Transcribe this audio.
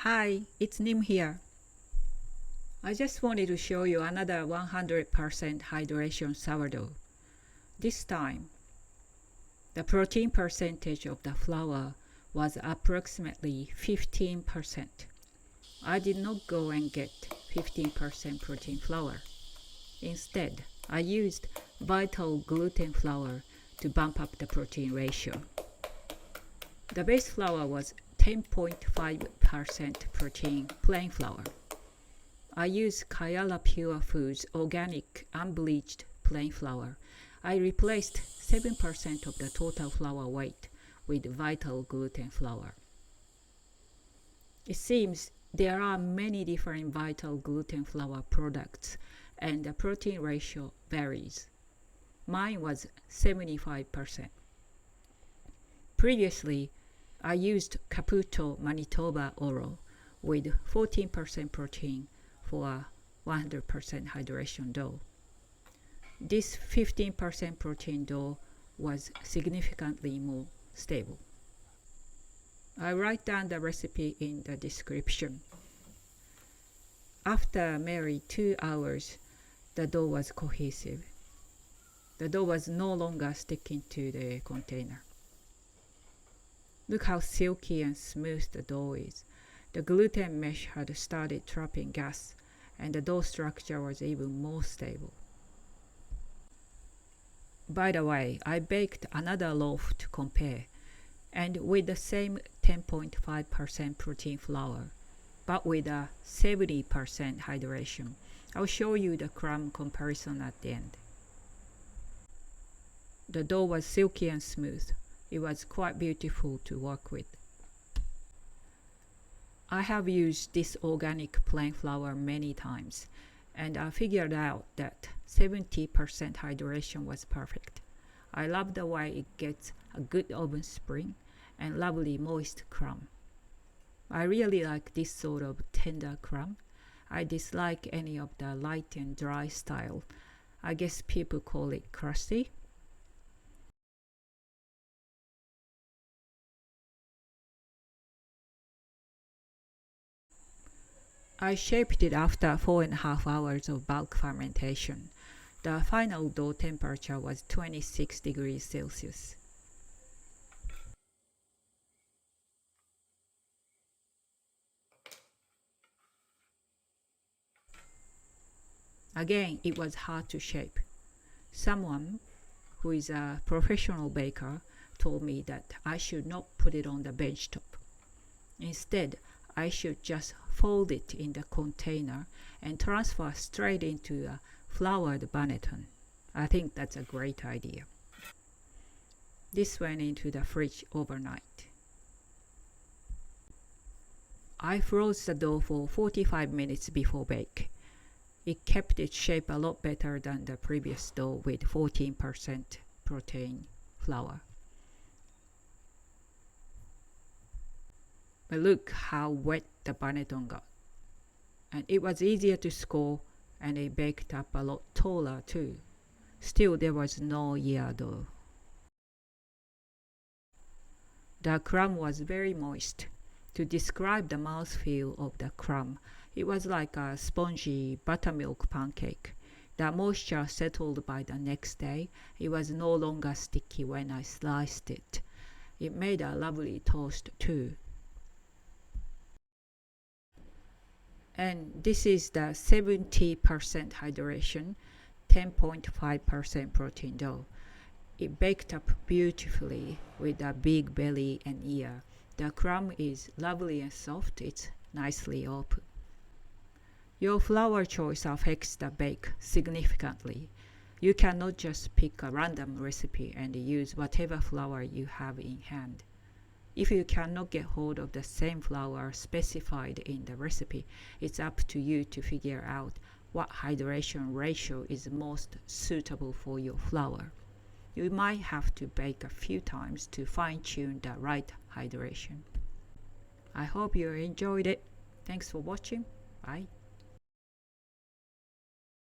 Hi, it's Nim here. I just wanted to show you another 100% hydration sourdough. This time, the protein percentage of the flour was approximately 15%. I did not go and get 15% protein flour. Instead, I used vital gluten flour to bump up the protein ratio. The base flour was 10.5% protein plain flour. I use Kayala Pure Foods organic unbleached plain flour. I replaced 7% of the total flour weight with vital gluten flour. It seems there are many different vital gluten flour products and the protein ratio varies. Mine was 75%. Previously, I used Caputo Manitoba Oro with 14% protein for a 100% hydration dough. This 15% protein dough was significantly more stable. I write down the recipe in the description. After merely 2 hours, the dough was cohesive. The dough was no longer sticking to the container. Look how silky and smooth the dough is. The gluten mesh had started trapping gas, and the dough structure was even more stable. By the way, I baked another loaf to compare, and with the same 10.5% protein flour, but with a 70% hydration. I'll show you the crumb comparison at the end. The dough was silky and smooth. It was quite beautiful to work with. I have used this organic plain flour many times, and I figured out that 70% hydration was perfect. I love the way it gets a good oven spring and lovely moist crumb. I really like this sort of tender crumb. I dislike any of the light and dry style. I guess people call it crusty. I shaped it after 4.5 hours of bulk fermentation. The final dough temperature was 26 degrees Celsius. Again, it was hard to shape. Someone who is a professional baker told me that I should not put it on the bench top. Instead, I should just fold it in the container and transfer straight into a floured banneton. I think that's a great idea. This went into the fridge overnight. I froze the dough for 45 minutes before bake. It kept its shape a lot better than the previous dough with 14% protein flour. But look how wet the banneton got. And it was easier to score, and it baked up a lot taller too. Still, there was no ear dough. The crumb was very moist. To describe the mouthfeel of the crumb, it was like a spongy buttermilk pancake. The moisture settled by the next day. It was no longer sticky when I sliced it. It made a lovely toast too. And this is the 70% hydration, 10.5% protein dough. It baked up beautifully with a big belly and ear. The crumb is lovely and soft. It's nicely open. Your flour choice affects the bake significantly. You cannot just pick a random recipe and use whatever flour you have in hand. If you cannot get hold of the same flour specified in the recipe, it's up to you to figure out what hydration ratio is most suitable for your flour. You might have to bake a few times to fine-tune the right hydration. I hope you enjoyed it. Thanks for watching. Bye.